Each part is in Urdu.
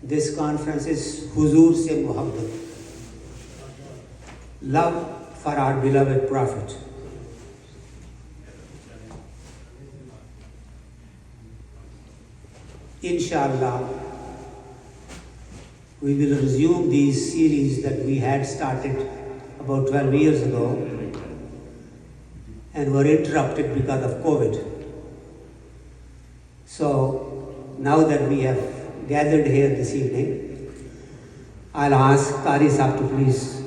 This conference is Huzur se Muhabbat, love for our beloved Prophet. Inshallah, we will resume these series that we had started about 12 years ago and were interrupted because of COVID. So now that we have gathered here this evening, I'll ask Qari Sahib to please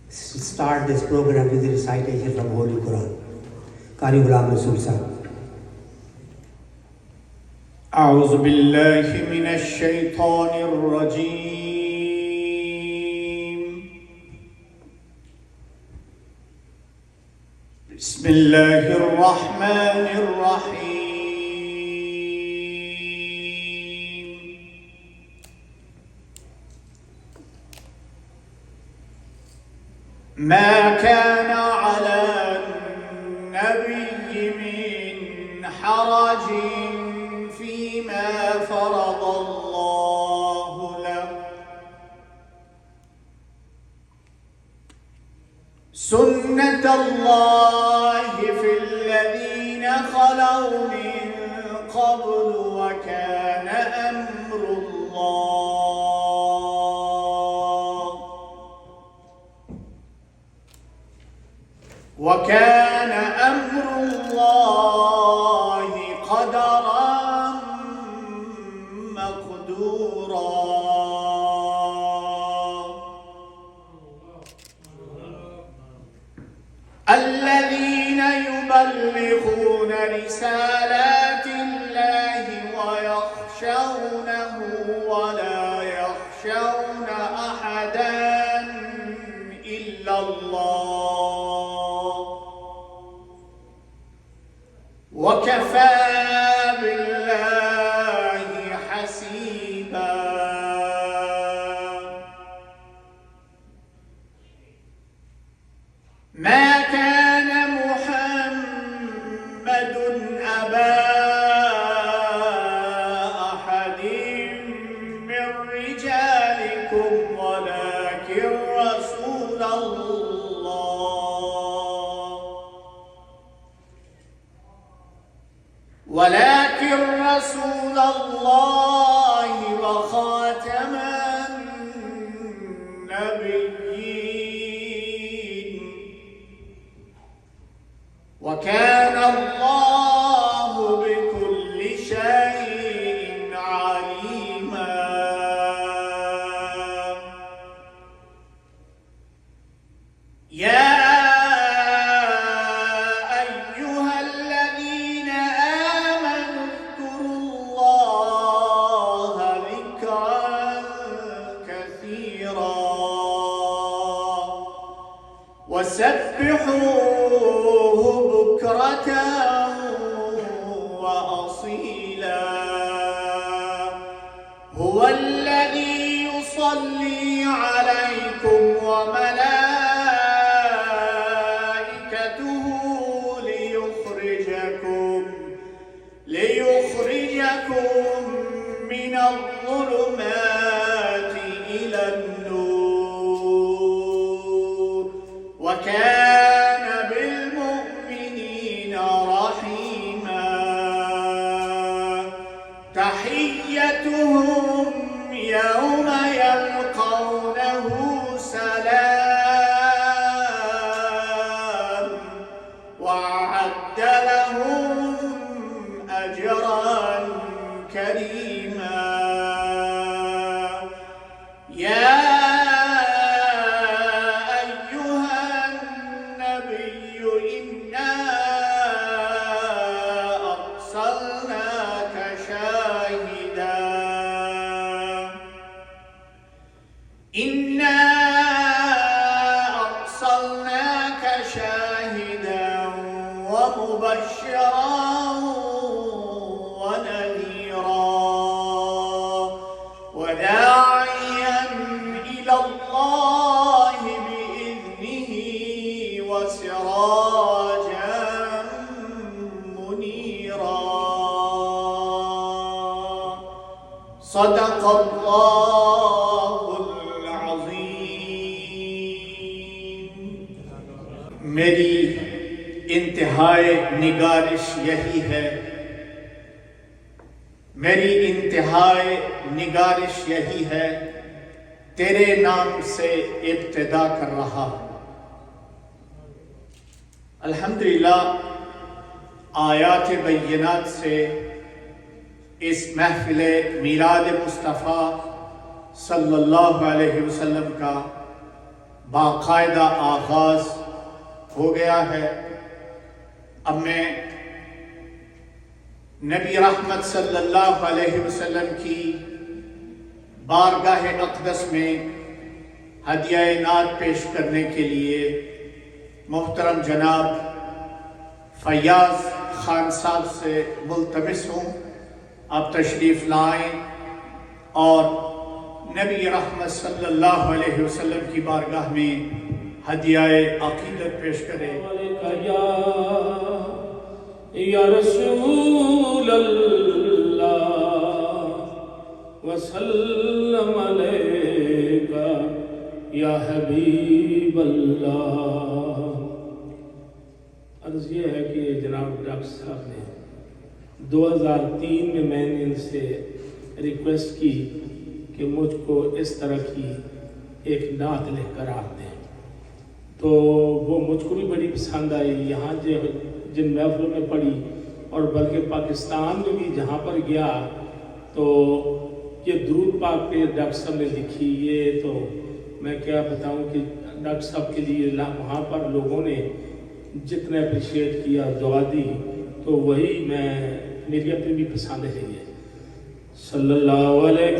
start this program with the recitation from Holy Quran. Qari Ghulam Rasul Sahib. أعوذ بالله من الشيطان الرجيم. بسم الله الرحمن الرحيم. ما كان على النبي من حرج فيما فرض الله له، سنة الله في الذين خلوا من قبل وكان أمر الله قدرا مقدورا. الذين يبلغون رسالات الله ويخشونه ولا يخشون أحدا إلا الله وكفى بالله حسيبا. ما كان محمد أبا أحد من رجالكم ولكن رسول الله وخاتم النبيين وكان الله بكل شيء عليما. يا أيها الذين آمنوا اذكروا الله ذكرا كثيرا وسبحوه بكرة وأصيلا. هو الذي يصلي عليكم وملائكته ليخرجكم من الظلمات إلى النور وكان بالمؤمنين رحيما. تحيتهم يوم يلقونه سلام وأعد لهم أجرا كريما. يا أيها النبي إنا أرسلناك شاهدا ومبشرا ونذيرا. صدق اللہ العظیم۔ میری انتہائی نگارش یہی ہے، میری انتہائی نگارش یہی ہے، تیرے نام سے ابتدا کر رہا ہوں۔ الحمدللہ آیات بینات سے اس محفل میلاد مصطفیٰ صلی اللہ علیہ وسلم کا باقاعدہ آغاز ہو گیا ہے۔ اب میں نبی رحمت صلی اللہ علیہ وسلم کی بارگاہ اقدس میں ہدیہ نعت پیش کرنے کے لیے محترم جناب فیاض خان صاحب سے ملتمس ہوں، آپ تشریف لائیں اور نبی رحمت صلی اللہ علیہ وسلم کی بارگاہ میں ہدیہ عقیدت پیش کریں۔ یا رسول اللہ وسلم علیک یا حبیب اللہ۔ عرض یہ ہے کہ جناب ڈاکٹر صاحب نے 2003 میں نے ان سے ریکویسٹ کی کہ مجھ کو اس طرح کی ایک نعت لکھ کر آپ دیں، تو وہ مجھ کو بھی بڑی پسند آئی۔ یہاں جن محفلوں میں پڑھی اور بلکہ پاکستان میں بھی جہاں پر گیا تو یہ درود پاک پہ ڈاکٹر صاحب نے لکھی، یہ تو میں کیا بتاؤں کہ ڈاکٹر صاحب کے لیے وہاں پر لوگوں نے جتنا اپریشیٹ کیا، دعا دی، تو وہی میری اپنی بھی پسند ہے یہ صلی اللہ علیہ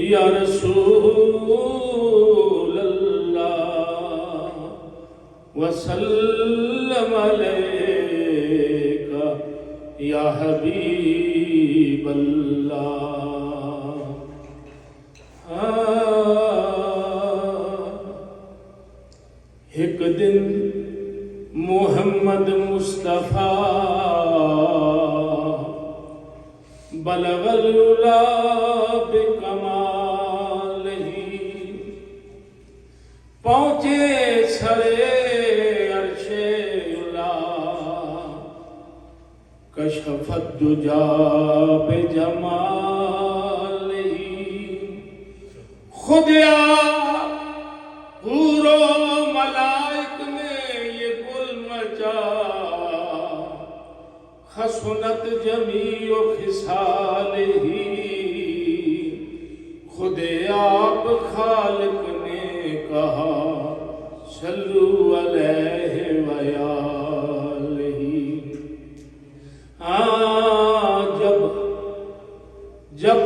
یا رسول اللہ وسلم علیک یا حبیب اللہ۔ ایک دن محمد مصطفیٰ بلغ العلا بکمالہ، پہنچے سرے عرش علا، کشف الدجا بجمالہ، خدا حور و ملائک نے یہ گل مچا، حسنت جمیع خصالہ، خود آپ خالق نے کہا صلو علیہ وآلہ۔ جب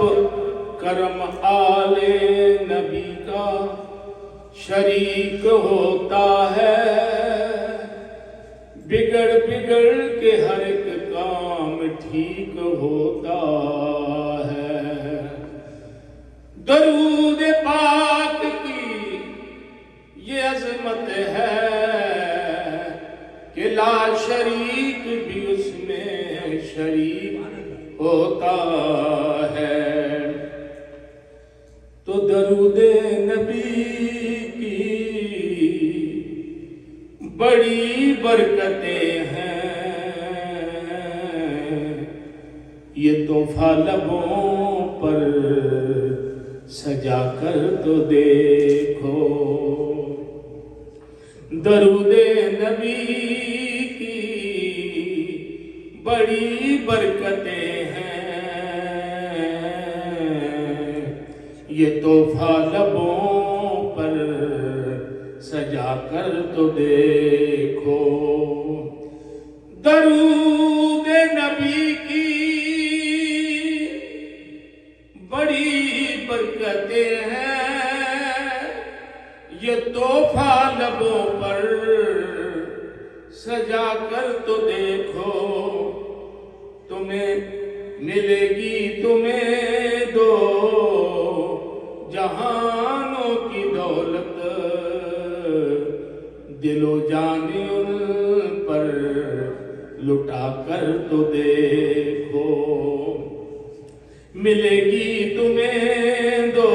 کرم آل نبی کا شریک ہوتا ہے، بگڑ کے ہر ایک کام ٹھیک ہوتا ہے۔ درود پاک کی یہ عظمت ہے کہ لا شریک بھی اس میں شریک ہوتا ہے۔ تو درود نبی کی بڑی برکتیں ہیں، یہ تحفہ لبوں پر سجا کر تو دیکھو۔ درود نبی کی بڑی برکتیں ہیں، یہ تحفہ لبوں پر سجا کر تو دیکھو۔ درود نبی کی بڑی برکتیں ہیں، یہ تحفہ لبوں پر سجا کر تو دیکھو۔ تمہیں ملے گی تمہیں دو جہانوں کی دولت، دل و جان ان پر لٹا کر تو دیکھو۔ ملے گی تمہیں دو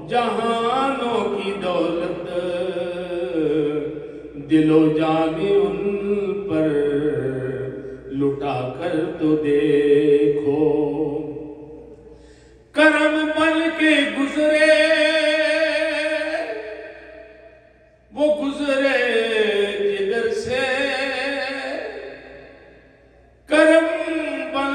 جہانوں کی دولت، دل و جان ان پر لٹا کر تو دیکھو، کرم بن کے گزرے وہ گزرے جدھر سے، کرم بن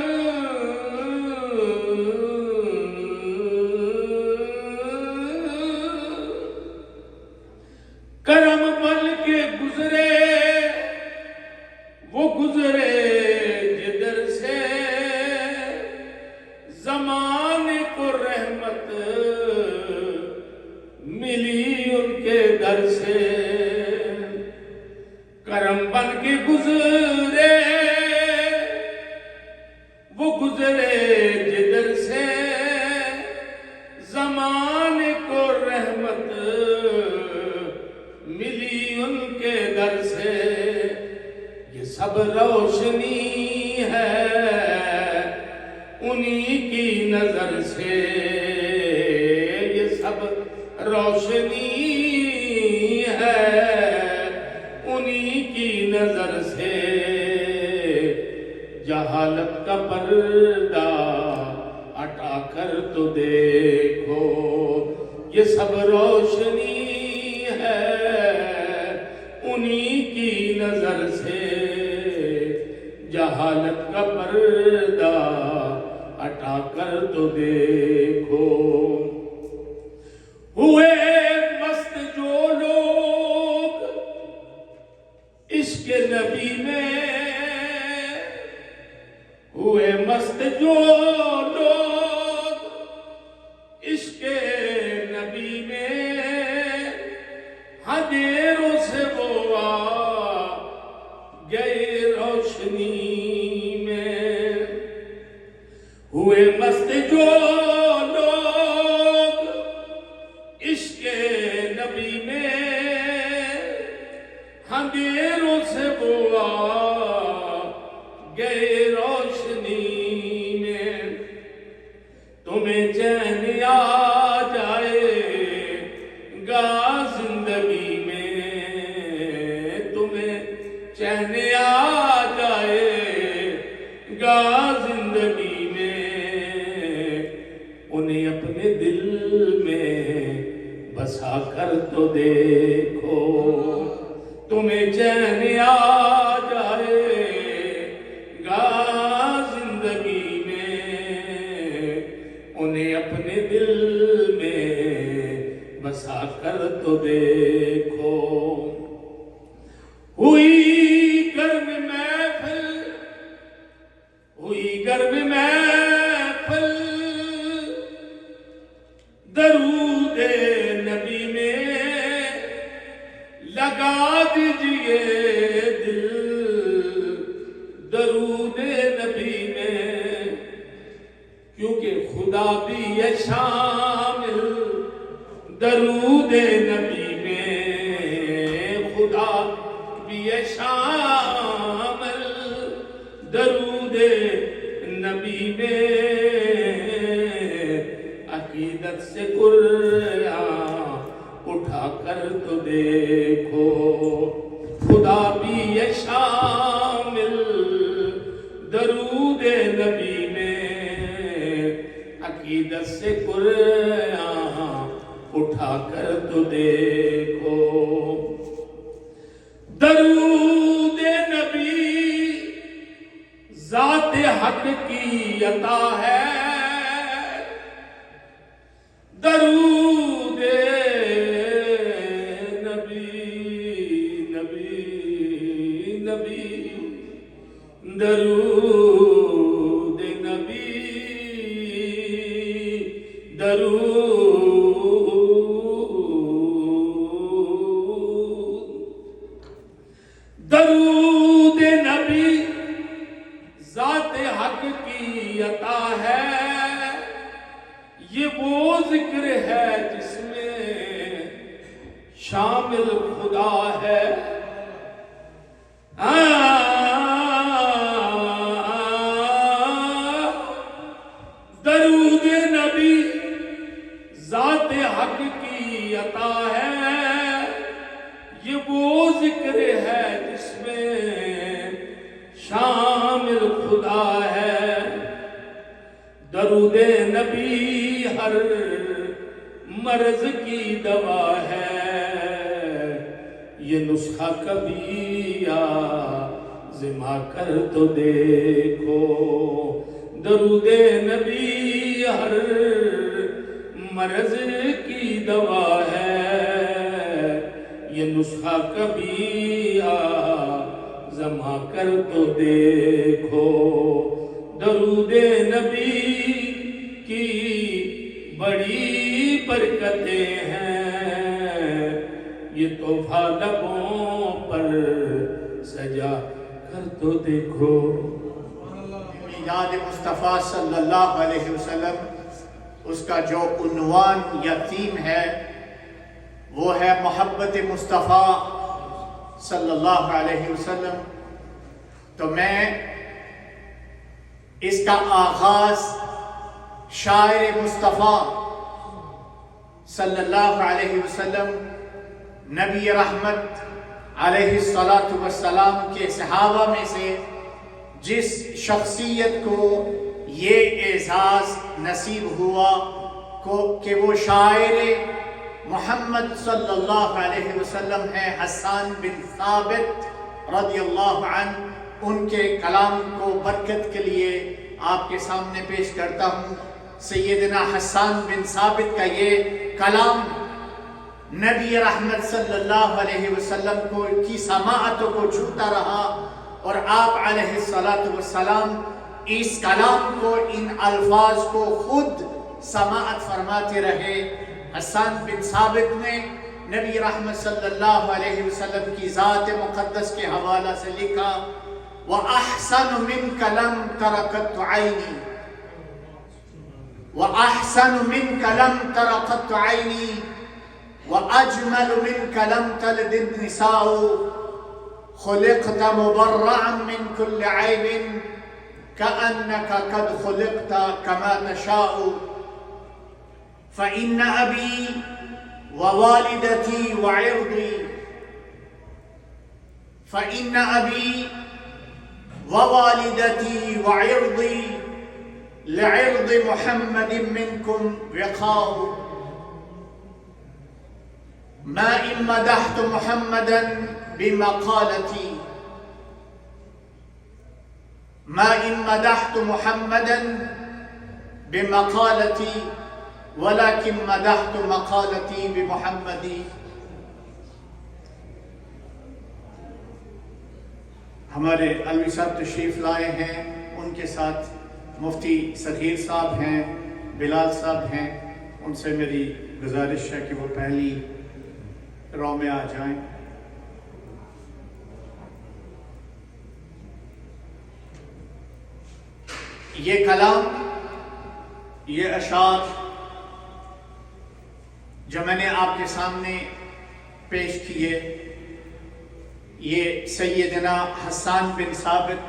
کرم بن کے گزرے وہ گزرے جدھر سے، زمانے کو رحمت ملی ان کے در سے، کرم بن کے گزرے وہ گزرے جدھر سے، زمانے کو رحمت ملی ان کے در سے، یہ سب روشنی ہے انہی کی نظر سے، یہ سب روشنی ہے انہی کی نظر سے، جہالت کا پردہ ہٹا کر تو دیکھو، یہ سب روشنی ہے انہی کی نظر سے، جہالت کا پردہ ہٹا کر تو دیکھو، ہوئے مست جو لوگ عشق نبی میں، ہوئے مست جو لوگ عشق نبی میں، اندھیروں سے وہ آ گئے روشنی میں، ہوئے مست جو لوگ عشق نبی میں، اندھیروں سے وہ آ گئے روشنی میں، تمہیں چین آ جائے گا زندگی میں، تمہیں چین آ جائے گا زندگی میں، انہیں اپنے دل میں بسا کر تو دیکھو، تمہیں چین آ جائے گا زندگی میں، انہیں اپنے دل میں بسا کر تو دیکھو، ہوئی گرم محفل، ہوئی گرم محفل درود نبی میں، لگا دیجئے دل درود نبی میں، کیونکہ خدا بھی ہے شامل درود نبی میں، خدا بھی ہے شامل درود نبی میں، عقیدت سے قرآن اٹھا کر تو دیکھو، خدا بھی ہے شامل درود نبی میں، عقیدت سے قرآن اٹھا کر تو دیکھو، درود نبی ذات حق کی عطا ہے، درود نبی نبی نبی درود نبی درود درود نبی ذات حق کی عطا ہے، یہ وہ ذکر ہے جس میں شامل خدا ہے، حق کی عطا ہے، یہ وہ ذکر ہے جس میں شامل خدا ہے۔ درود نبی ہر مرض کی دوا ہے، یہ نسخہ کبھی آزما کر تو دیکھو۔ درود نبی ہر مرض کی دوا ہے، یہ نسخہ کبھی آزما کر تو دیکھو۔ درود نبی کی بڑی برکتیں ہیں، یہ تحفہ لبوں پر سجا کر تو دیکھو۔ میلاد مصطفیٰ صلی اللہ علیہ وسلم، اس کا جو عنوان یا تھیم ہے وہ ہے محبت مصطفیٰ صلی اللہ علیہ وسلم۔ تو میں اس کا آغاز شاعر مصطفیٰ صلی اللہ علیہ وسلم، نبی رحمت علیہ السلام کے صحابہ میں سے جس شخصیت کو یہ اعزاز نصیب ہوا کہ وہ شاعر محمد صلی اللہ علیہ وسلم ہے، حسان بن ثابت رضی اللہ عنہ، ان کے کلام کو برکت کے لیے آپ کے سامنے پیش کرتا ہوں۔ سیدنا حسان بن ثابت کا یہ کلام نبی رحمت صلی اللہ علیہ وسلم کی سماعتوں کو چھوتا رہا، اور آپ علیہ السلام اس کلام کو، ان الفاظ کو خود سماعت فرماتے رہے۔ حسان بن ثابت نے نبی رحمت صلی اللہ علیہ وسلم کی ذات مقدس کے حوالہ سے لکھا، وَأَحْسَنُ مِنْكَ لَمْ تَرَقَتْ عَيْنِي، وَأَحْسَنُ مِنْكَ لَمْ تَرَقَتْ عَيْنِي، وَأَجْمَلُ مِنْكَ لَمْ تَلِدِ النِّسَاءُ، خُلِقْتَ مُبَرَّعًا مِنْ كُلِّ عَيْبٍ، كَأَنَّكَ قَدْ خُلِقْتَ كَمَا تَشَاءُ، فَإِنَّ أَبِي وَوَالِدَتِي وَعِرْضِي، فَإِنَّ أَبِي وَوَالِدَتِي وَعِرْضِي لِعِرْضِ مُحَمَّدٍ مِّنْكُمْ وِقَاءُ، مَا إِن مَدَحْتُ مُحَمَّدًا بِمَقَالَتِي، مَا إِن مَدَحْتُ مُحَمَّدًا بِمَقَالَتِي وَلَكِن مَدَحْتُ مَقَالَتِي بِمُحَمَّدِ۔ ہمارے علوی صاحب تشریف لائے ہیں، ان کے ساتھ مفتی صغیر صاحب ہیں، بلال صاحب ہیں۔ ان سے میری گزارش ہے کہ وہ پہلی رو میں آ جائیں۔ یہ کلام، یہ اشعار جو میں نے آپ کے سامنے پیش کیے، یہ سیدنا حسان بن ثابت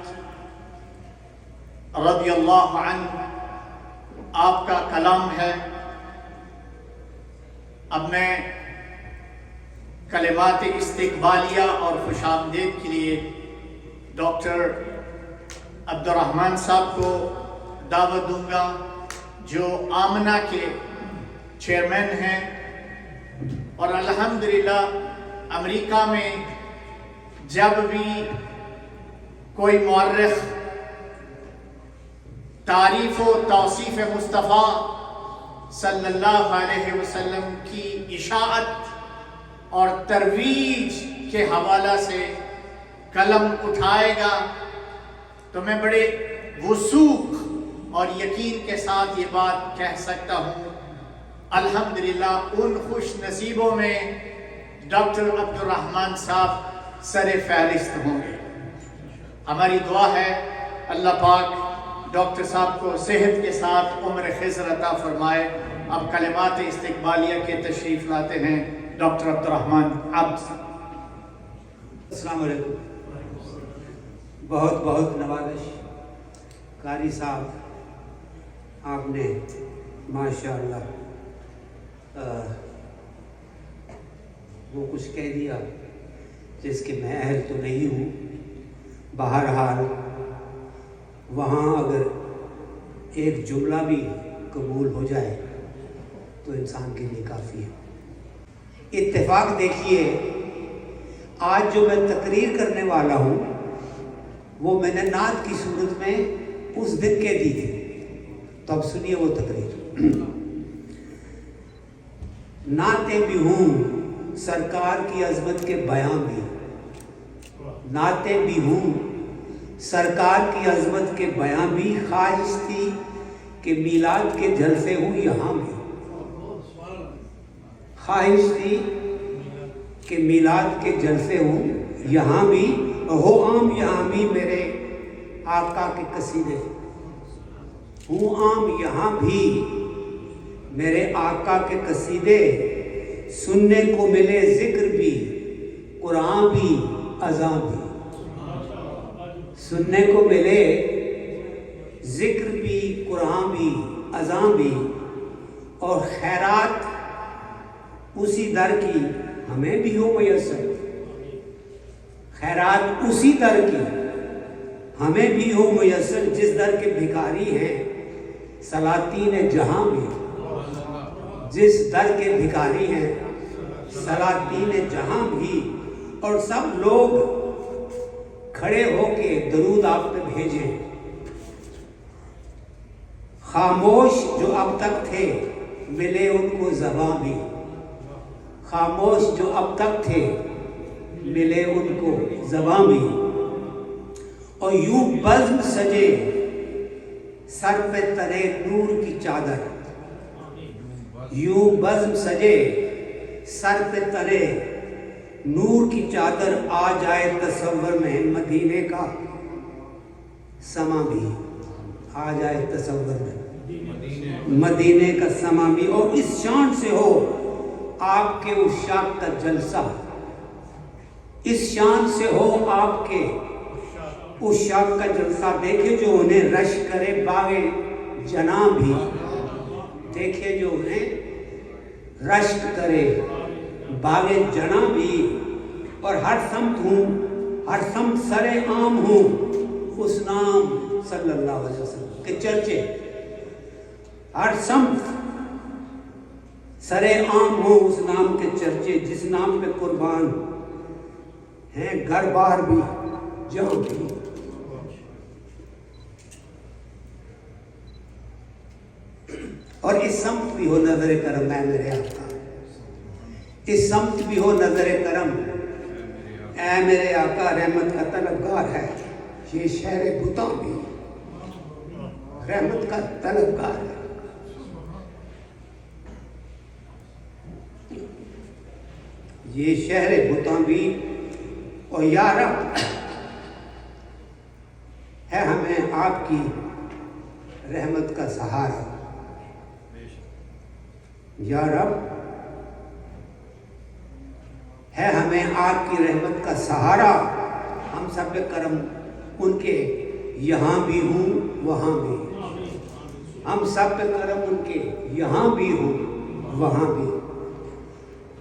رضی اللہ عنہ آپ کا کلام ہے۔ اب میں کلمات استقبالیہ اور خوش آمدید کے لیے ڈاکٹر عبدالرحمن صاحب کو دعوت دوں گا، جو آمنہ کے چیئرمین ہیں، اور الحمدللہ امریکہ میں جب بھی کوئی مورخ تعریف و توصیف مصطفیٰ صلی اللہ علیہ وسلم کی اشاعت اور ترویج کے حوالہ سے قلم اٹھائے گا تو میں بڑے وثوق اور یقین کے ساتھ یہ بات کہہ سکتا ہوں، الحمدللہ ان خوش نصیبوں میں ڈاکٹر عبدالرحمن صاحب سر فہرست ہوں گے۔ ہماری دعا ہے اللہ پاک ڈاکٹر صاحب کو صحت کے ساتھ عمر خضر عطا فرمائے۔ اب کلمات استقبالیہ کے تشریف لاتے ہیں ڈاکٹر عبدالرحمن عبد۔ السلام علیکم۔ بہت بہت نوازش قاری صاحب، آپ نے ماشاء اللہ وہ کچھ کہہ دیا جس کے میں اہل تو نہیں ہوں. بہرحال وہاں اگر ایک جملہ بھی قبول ہو جائے تو انسان کے لیے کافی ہے. اتفاق دیکھیے، آج جو میں تقریر کرنے والا ہوں وہ میں نے نعت کی صورت میں اس دن کہہ دی تھی. تو اب سنیے وہ تقریر. نعتیں بھی ہوں سرکار کی عظمت کے بیان بھی، نعتیں بھی ہوں سرکار کی عظمت کے بیان بھی، خواہش تھی کہ میلاد کے جلسے ہوں یہاں بھی، خواہش تھی کہ میلاد کے جلسے ہوں یہاں بھی، ہو عام یہاں بھی میرے آقا کے قصیدے، ہوں عام یہاں بھی میرے آقا کے قصیدے، سننے کو ملے ذکر بھی قرآن بھی اذان بھی، سننے کو ملے ذکر بھی قرآن بھی اذان بھی، اور خیرات اسی در کی ہمیں بھی ہو میسر، خیرات اسی در کی ہمیں بھی ہو میسر، جس در کے بھکاری ہیں سلاطین جہاں بھی، جس در کے بھکاری ہیں سلاطین جہاں بھی. اور سب لوگ کھڑے ہو کے درود آپ پہ بھیجیں. خاموش جو اب تک تھے ملے ان کو زباں بھی، خاموش جو اب تک تھے ملے ان کو زباں بھی. اور یوں بزم سجے سر پہ ترے نور کی چادر، یوں بزم سجے سر پہ ترے نور کی چادر، آ جائے تصور میں مدینے کا سما بھی، آ جائے تصور میں مدینے کا سما بھی. اور اس شان سے ہو آپ کے عشاق کا جلسہ، اس شان سے ہو آپ کے عشاق کا جلسہ. دیکھے جو انہیں رش کرے باغ جناں بھی، دیکھے جو انہیں رشک کرے باغ جناں بھی. اور ہر سمت ہوں، ہر سمت سر عام ہوں اس نام صلی اللہ علیہ وسلم کے چرچے، ہر سمت سر عام ہوں اس نام کے چرچے، جس نام پہ قربان ہیں گھر بار بھی جہاں بھی. اور اس سمت بھی ہو نظر کرم اے میرے آقا، اس سمت بھی ہو نظر کرم اے میرے آقا، رحمت کا طلبگار ہے یہ شہر بتاں بھی، رحمت کا طلبگار ہے. یہ شہر بتاں بھی. اور یا رب ہے ہمیں آپ کی رحمت کا سہارا، یا رب ہے ہمیں آپ کی رحمت کا سہارا. ہم سب پہ کرم ان کے یہاں بھی ہوں وہاں بھی، ہم سب پہ کرم ان کے یہاں بھی ہوں وہاں بھی.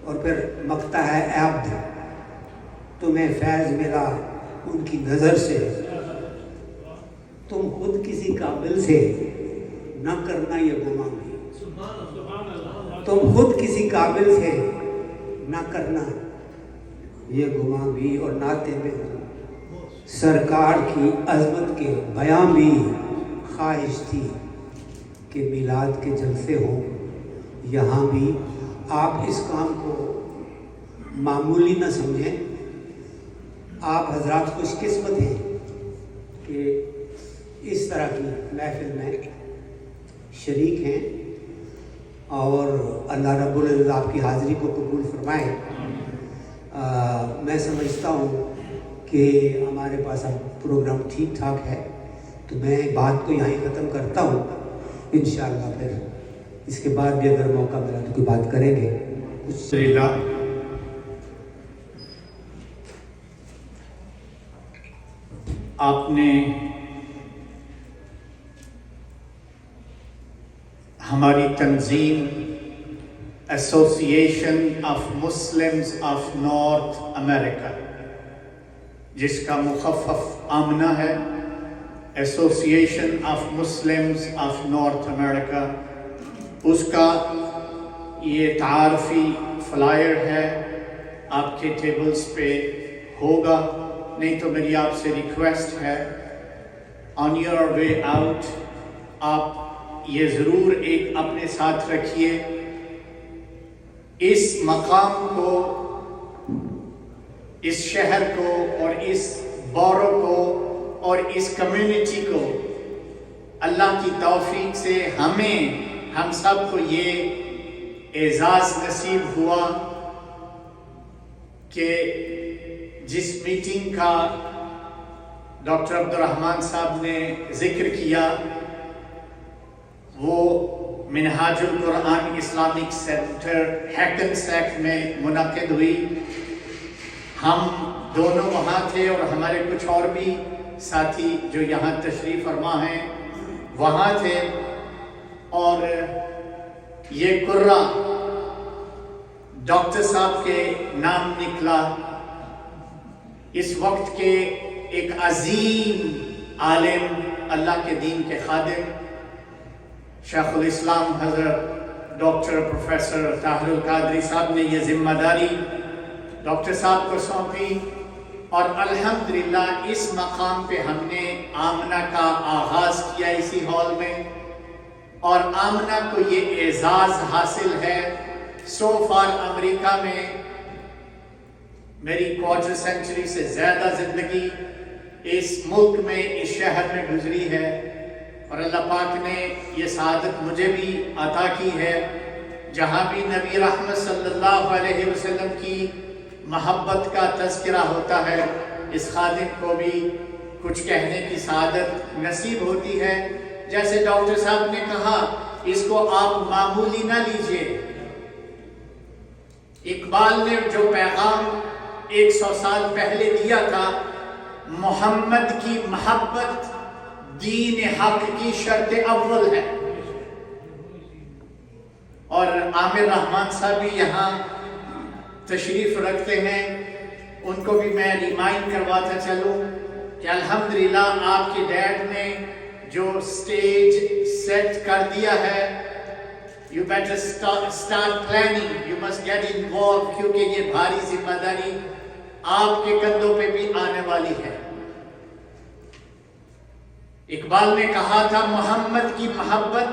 اور پھر مقطع ہے اے عبد تمہیں فیض ملا ان کی نظر سے، تم خود کسی قابل سے نہ کرنا یہ گمان بھی، تم خود کسی قابل سے نہ کرنا یہ گمان بھی. اور نعتیں میں سرکار کی عظمت کے بیان بھی، خواہش تھی کہ میلاد کے جلسے ہوں یہاں بھی. آپ اس کام کو معمولی نہ سمجھیں، آپ حضرات خوش قسمت ہیں کہ اس طرح کی محفل میں شریک ہیں، اور اللہ رب العزت آپ کی حاضری کو قبول فرمائے. میں سمجھتا ہوں کہ ہمارے پاس اب پروگرام ٹھیک ٹھاک ہے، تو میں بات کو یہیں ختم کرتا ہوں. انشاءاللہ پھر اس کے بعد بھی اگر موقع ملا تو کوئی بات کریں گے. آپ نے ہماری تنظیم association of Muslims of North America, جس کا مخفف آمنہ ہے، association of Muslims of North America, اس کا یہ تعارفی فلائر ہے، آپ کے ٹیبلز پہ ہوگا، نہیں تو میری آپ سے ریکویسٹ ہے آن یور وے آؤٹ آپ یہ ضرور ایک اپنے ساتھ رکھیے۔ اس مقام کو، اس شہر کو اور اس بورو کو اور اس کمیونٹی کو اللہ کی توفیق سے ہم سب کو یہ اعزاز نصیب ہوا کہ جس میٹنگ کا ڈاکٹر عبدالرحمان صاحب نے ذکر کیا وہ منہاج القرآن اسلامک سینٹر ہیکن سیکٹ میں منعقد ہوئی۔ ہم دونوں وہاں تھے اور ہمارے کچھ اور بھی ساتھی جو یہاں تشریف فرما ہیں وہاں تھے، اور یہ قرہ ڈاکٹر صاحب کے نام نکلا۔ اس وقت کے ایک عظیم عالم، اللہ کے دین کے خادم شیخ الاسلام حضرت ڈاکٹر پروفیسر طاہر القادری صاحب نے یہ ذمہ داری ڈاکٹر صاحب کو سونپی، اور الحمدللہ اس مقام پہ ہم نے آمنہ کا آغاز کیا اسی ہال میں، اور آمنہ کو یہ اعزاز حاصل ہے۔ سو فار امریکہ میں میری کوارٹر سینچری سے زیادہ زندگی اس ملک میں، اس شہر میں گزری ہے، اور اللہ پاک نے یہ سعادت مجھے بھی عطا کی ہے، جہاں بھی نبی رحمت صلی اللہ علیہ وسلم کی محبت کا تذکرہ ہوتا ہے، اس خادم کو بھی کچھ کہنے کی سعادت نصیب ہوتی ہے۔ جیسے ڈاکٹر صاحب نے کہا، اس کو آپ معمولی نہ لیجئے۔ اقبال نے جو پیغام 100 سال پہلے دیا تھا، محمد کی محبت دین حق کی شرط اول ہے، اور عامر رحمان صاحب بھی یہاں تشریف رکھتے ہیں، ان کو بھی میں ریمائنڈ کرواتا چلوں کہ الحمدللہ آپ کے ڈیڈ نے جو سٹیج سیٹ کر دیا ہے، you better start planning, you must get involved، کیونکہ یہ بھاری ذمہ داری آپ کے کندھوں پہ بھی آنے والی ہے۔ اقبال نے کہا تھا، محمد کی محبت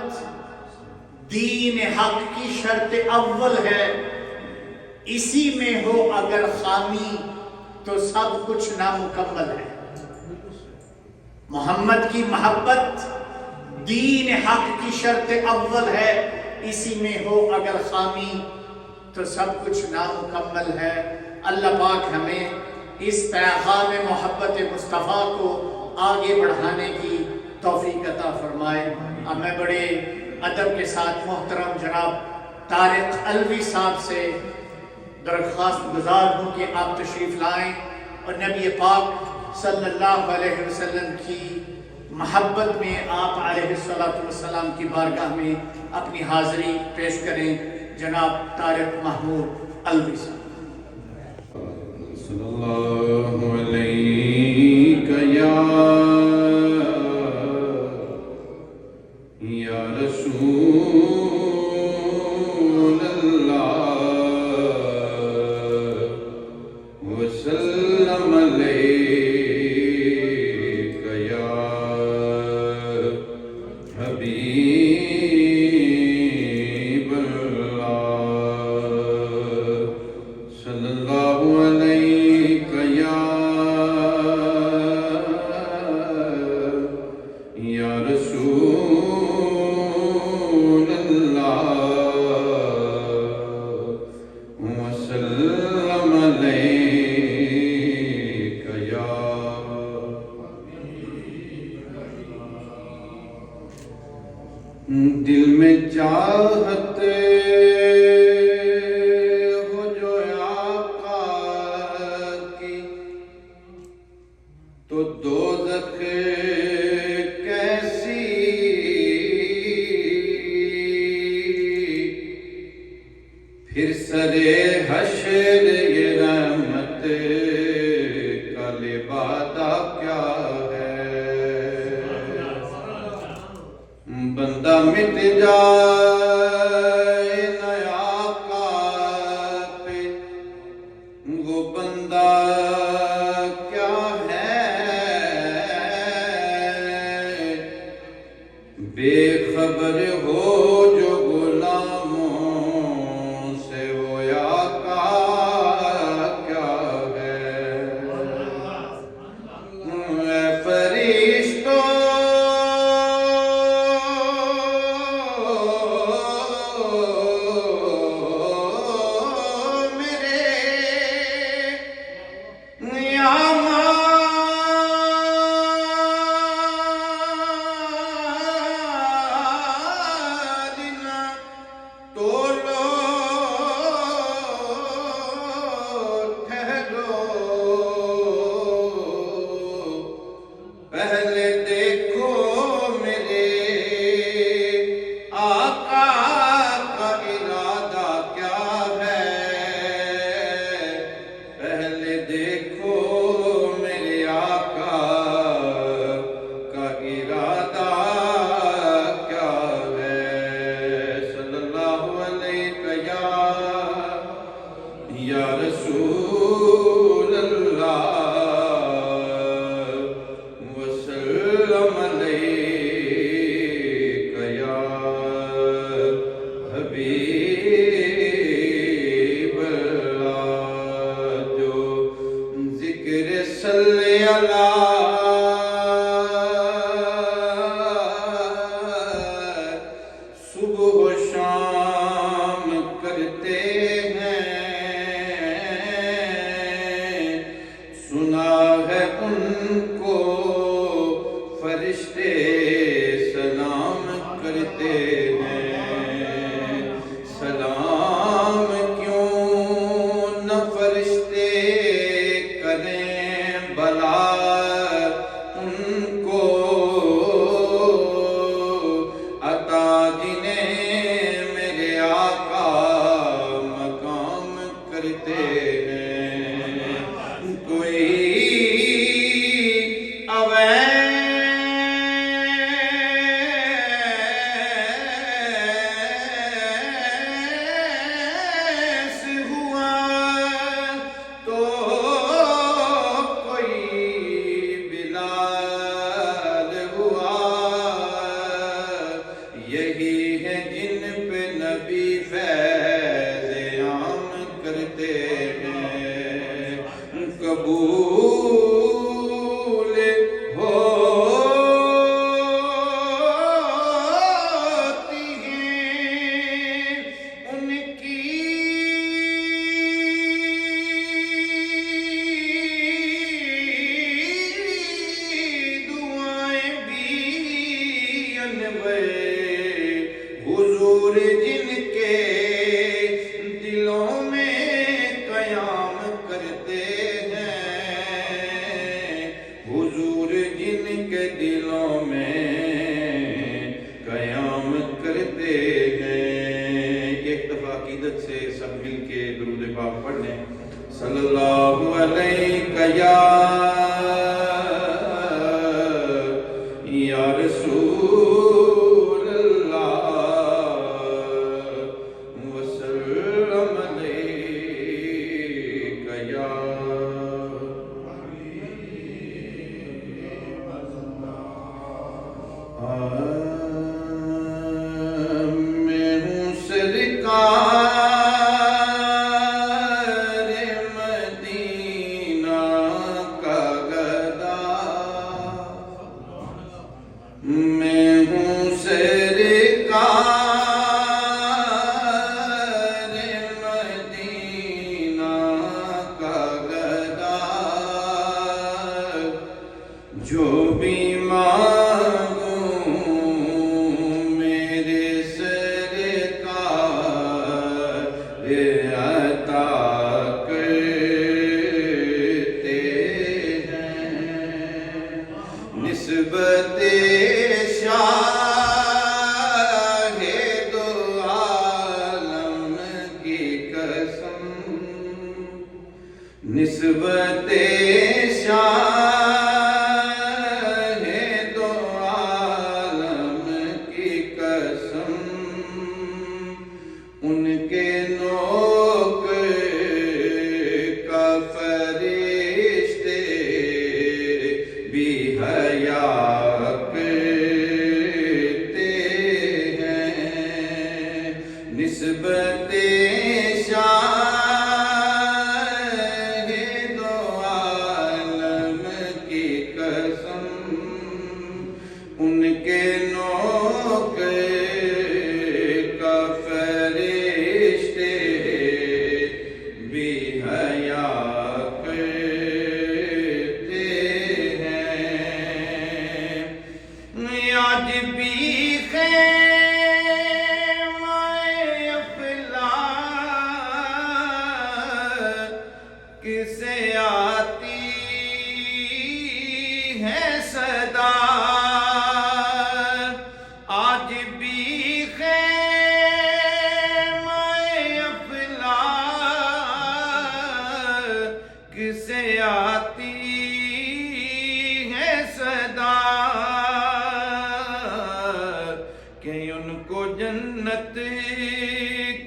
دین حق کی شرط اول ہے، اسی میں ہو اگر خامی تو سب کچھ نامکمل ہے۔ محمد کی محبت دین حق کی شرط اول ہے، اسی میں ہو اگر خامی تو سب کچھ نامکمل ہے۔ اللہ پاک ہمیں اس پیغام محبت مصطفیٰ کو آگے بڑھانے کی توفیق عطا فرمائے۔ اب میں بڑے ادب کے ساتھ محترم جناب طارق علوی صاحب سے درخواست گزار ہوں کہ آپ تشریف لائیں اور نبی پاک صلی اللہ علیہ وسلم کی محبت میں آپ علیہ السلام کی بارگاہ میں اپنی حاضری پیش کریں۔ جناب طارق محمود علوی صاحب۔ صلی اللہ علیہ یا رسول اللہ وسلم علیک یا حبیب اللہ صلی اللہ علیک یا رسول اللہ وسلم علیک یا دل میں چاہتے ہو جو آقا کی تو دوزخ کیسی، بندہ مٹ جائے نہ آقا پہ، وہ بندہ کیا ہے؟ بے خبر ہو جو غلاموں سے، وہ آقا کیا ہے؟ اے فرشتوں پہلے دیکھو میرے آقا کا ارادہ کیا ہے، پہلے دیکھو میرے آقا کا ارادہ کیا ہے۔ صلی اللہ علیہ یا رسول اللہ، وسلم علیک یا حبیب اللہ۔ جو ذکر صلی اللہ صبح و شام کرتے ہیں، سنا ہے ان کو فرشتے سلام کرتے ہیں۔ سلام کیوں نہ فرشتے کریں بھلا ان کو، عطا جنہیں میرے آقا مقام کرتے ہیں۔ کوئی اویس ہوا تو کوئی بلال ہوا، یہی ہے جن پہ نبی فیض عام کرتے ہیں۔ قبول ہوتی ہیں ان کی دعائیں بھی انوے حضور جن کے دلوں میں قیام کرتے ہیں، حضور جن کے دلوں میں قیام کرتے ہیں۔ ایک دفعہ عقیدت سے سب مل کے درود پاک پڑھ لیں۔ صلی اللہ علیہ یا رسول اللہ، وسلم علیک یا میں ہوں سرکار مدینہ نسبت شاہ دو عالم کی قسم ان کے نوکر کا فرشتے بھی حیا کرتے ہیں آج بھی کسے آتی ہے صدا آج بھی خیمہ افلاک کسے آتی ہے صدا کہ ان کو جنت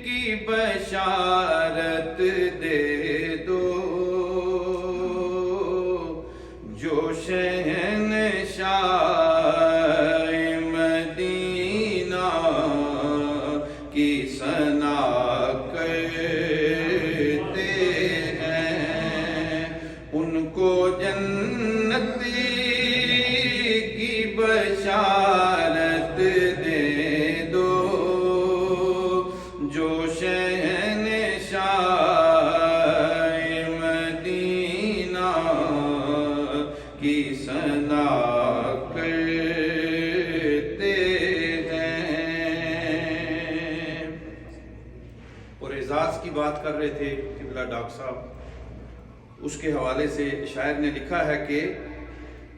کی بشارت دے دو جو شہنشاہ مدینہ کی ثنا کرتے ہیں ان کو جنت کی بشارت دے دو جو شہنشاہ مدینہ کی ثنا کرتے ہیں۔ اور اعزاز کی بات کر رہے تھے قبلہ ڈاکٹر صاحب، اس کے حوالے سے شاعر نے لکھا ہے کہ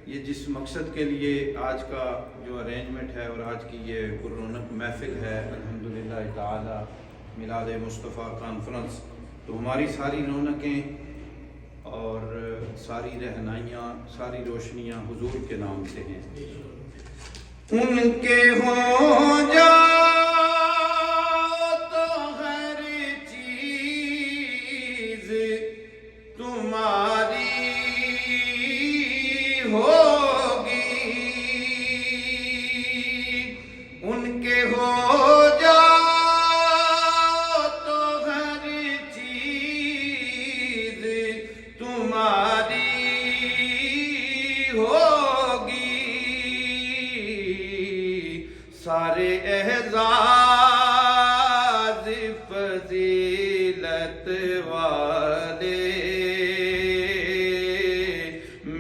یہ جس مقصد کے لیے آج کا جو ارینجمنٹ ہے اور آج کی یہ پررونق محفل ہے الحمدللہ تعالی میلاد مصطفیٰ کانفرنس، تو ہماری ساری رونقیں اور ساری رہنائیاں ساری روشنیاں حضور کے نام سے ہیں۔ ان کے ہو جا تو ہر چیز تمہاری ہوگی، ان کے ہو جا تو ہر چیز تمہاری ہوگی، سارے اعزاز فضیلت والے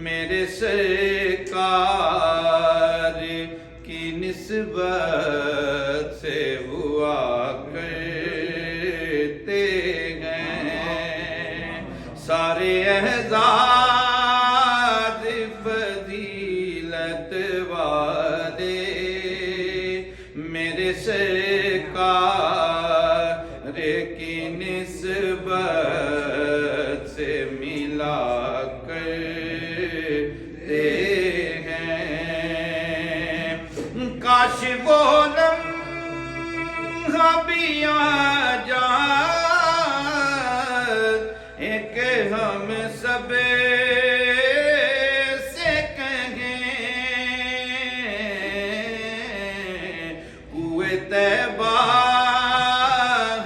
میرے سرکار کی نسبت سے ہوا کرتے ہیں، سارے اعزاز فضیلت والے میرے سرکار کی نسبت سے ملا کرتے ہیں۔ کاش وہ لمحہ بھی آ جائے کہ ہم سب سے کہیں کوئے طیبہ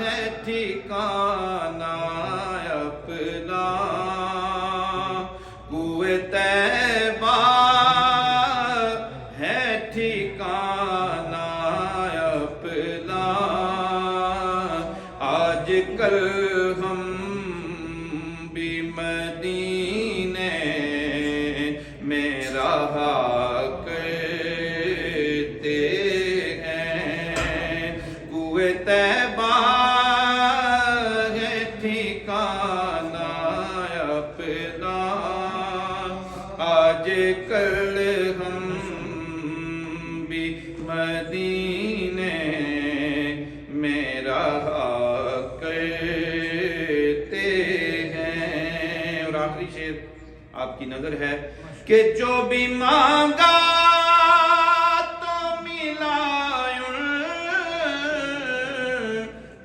ہے ٹھکانہ اپنا، کوئے طیبہ ہے ٹھکانہ اپنا، آج کل ہم بھی مدینے میں رہا کرتے ہیں، کوئے طیبہ ہے ٹھکانہ اپنا، آج کل ہم بھی مدینے میں رہا کرتے ہیں۔ اور آخری شعر آپ کی نظر ہے کہ جو بھی مانگا تو ملا ان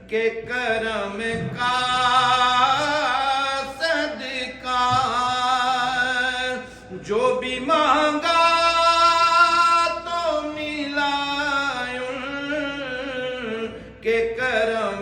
کے کرم کا صدقہ، جو بھی مانگا تو ملا ان کے کرم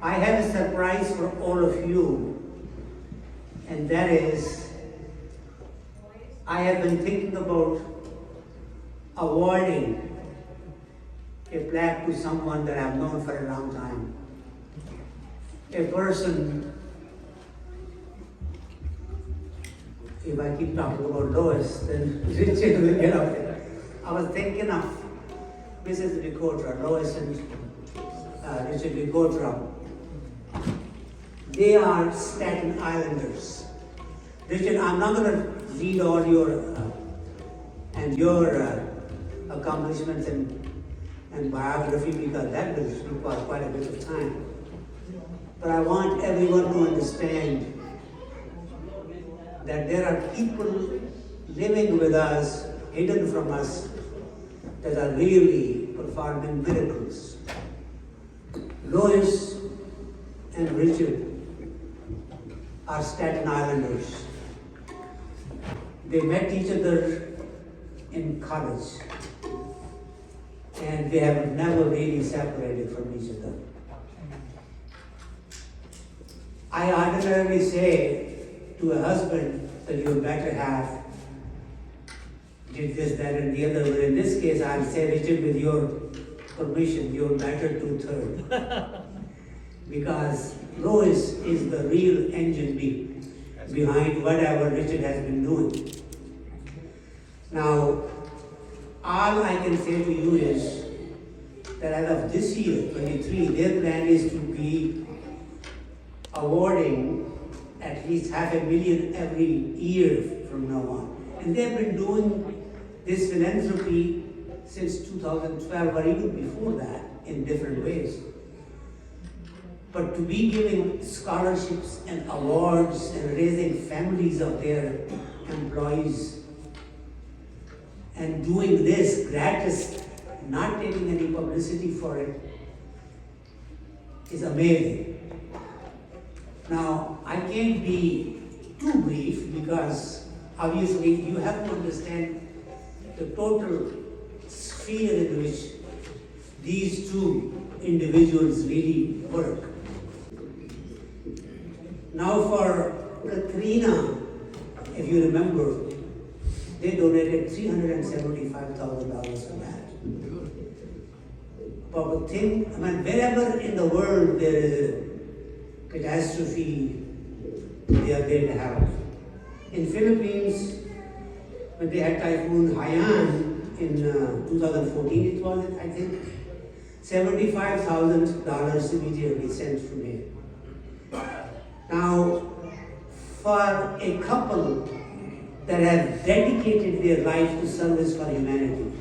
I have a surprise for all of you, and that is, I have been thinking about awarding a plaque to someone that I've known for a long time. A person, if I keep talking about Lois, then Richard will get up there. I was thinking of Mrs. Vicotra, Lois and Richard Vicotra. They are Staten Islanders. Richard, I'm not going to read all your accomplishments and biography, because that will require quite a bit of time. But I want everyone to understand that there are people living with us, hidden from us, that are really performing miracles. Lois and Richard are Staten Islanders. They met each other in college, and they have never really separated from each other. I ordinarily say to a husband that your better half did this, that, and the other, but in this case I'll say, Richard, with your permission, your better 2/3. Because Lois is the real engine behind whatever Richard has been doing. Now, all I can say to you is that as of this year, 23, their plan is to be awarding at least $500,000 every year from now on. And they've been doing this philanthropy since 2012 or even before that in different ways. But to be giving scholarships and awards and raising families of their employees and doing this gratis, not taking any publicity for it, is amazing. Now, I can't be too brief because obviously you have to understand the total sphere in which these two individuals really work. Now for Katrina, if you remember, they donated $375,000 for that. But think, wherever in the world there is a catastrophe, they are there to help. In Philippines, when they had Typhoon Haiyan in 2014, it was, I think, $75,000 immediately sent from here. Now, for a couple that have dedicated their life to service for humanity,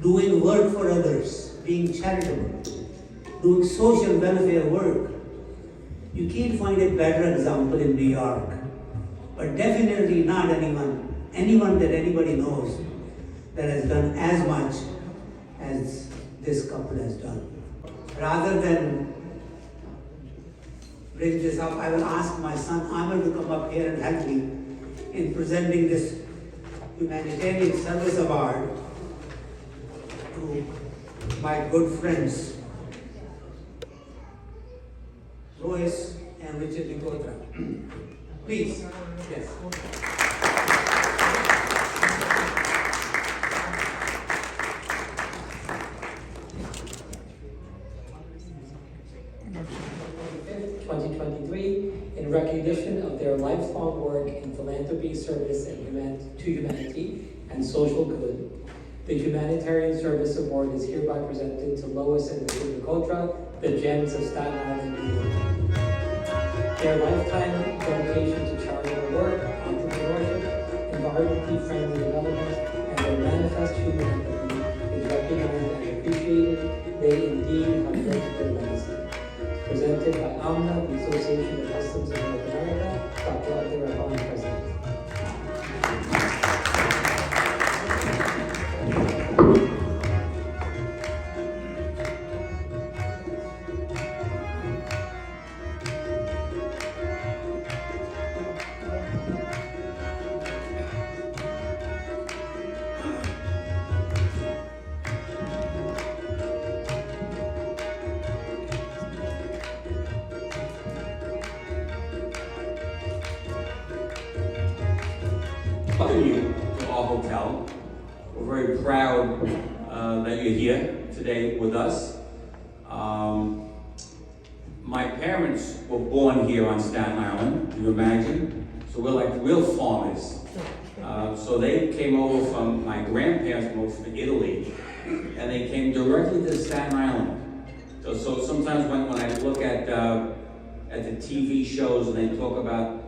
doing work for others, being charitable, doing social welfare work, you can't find a better example in New York. But definitely not anyone that anybody knows that has done as much as this couple has done. Rather than bring this up, I will ask my son Amr to come up here and help me in presenting this humanitarian service award to my good friends Lois and Richard Nicotra. Please. Yes. 2023 in recognition of their lifelong work in philanthropy, service, and to humanity and social good. The Humanitarian Service Award is hereby presented to Lois and Richard Nicotra, the Gems of Staten Island, New York. Their lifetime dedication to charitable work, entrepreneurship, environmentally friendly development, and their manifest humanity is recognized and appreciated. They indeed have built their legacy. Presented by AMNA, the Association of Muslims in North America, Dr. Abdul, President. Welcome you to our hotel. We're very proud that you're here today with us. My parents were born here on Staten Island, can you imagine? So we're like real farmers. So they came over from, my grandparents came over from Italy, and they came directly to Staten Island. So sometimes when I look at the TV shows and they talk about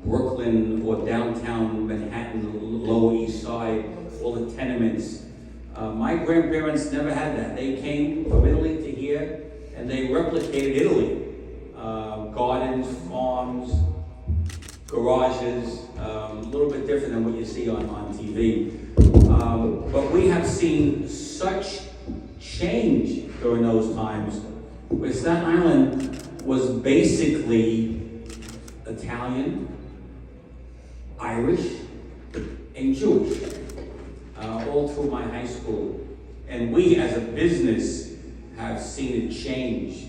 Brooklyn or downtown Manhattan, Lower East Side, all the tenements. My grandparents never had that. They came from Italy to here and they replicated Italy. Gardens, farms, garages, a little bit different than what you see on TV. But we have seen such change during those times where Staten Island was basically Italian, Irish, and Jewish, all through my high school. And we as a business have seen it change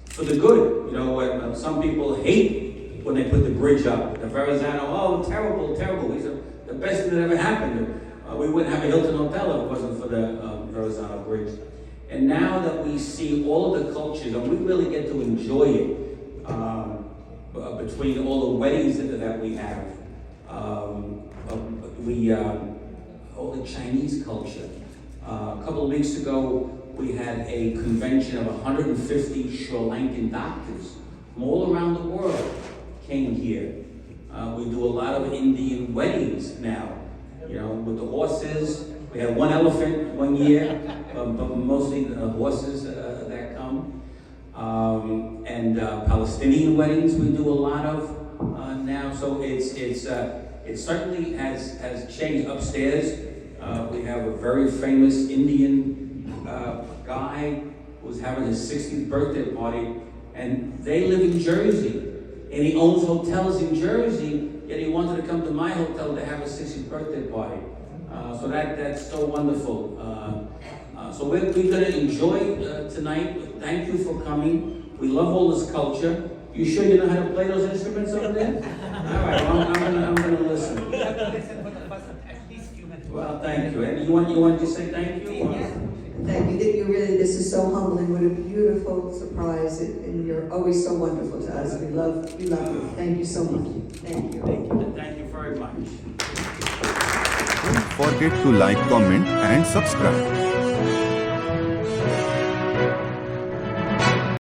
for the good. You know, what some people hate when they put the bridge up. The Verrazano, oh, terrible, terrible. These are the best thing that ever happened. We wouldn't have a Hilton Hotel if it wasn't for the Verrazano Bridge. And now that we see all of the cultures, and we really get to enjoy it, between all the weddings that we have, all the Chinese culture. A couple of weeks ago, we had a convention of 150 Sri Lankan doctors from all around the world came here. We do a lot of Indian weddings now, you know, with the horses. We had one elephant one year, but mostly the horses that come. And Palestinian weddings we do a lot of now. So it certainly has changed. Upstairs we have a very famous Indian guy who's having his 60th birthday party, and they live in Jersey, and he owns hotels in Jersey, yet he wanted to come to my hotel to have a 60th birthday party. So that's so wonderful. So we're going to enjoy tonight. Thank you for coming. We love all this culture. You sure you know how to play those instruments over there? All right, well, I'm gonna listen. Well, thank you. And you want to say thank you? Yeah. Thank you. This is so humbling. What a beautiful surprise, and you're always so wonderful to us. We love you. Thank you so much. Thank you. Thank you very much. Don't forget to like, comment, and subscribe.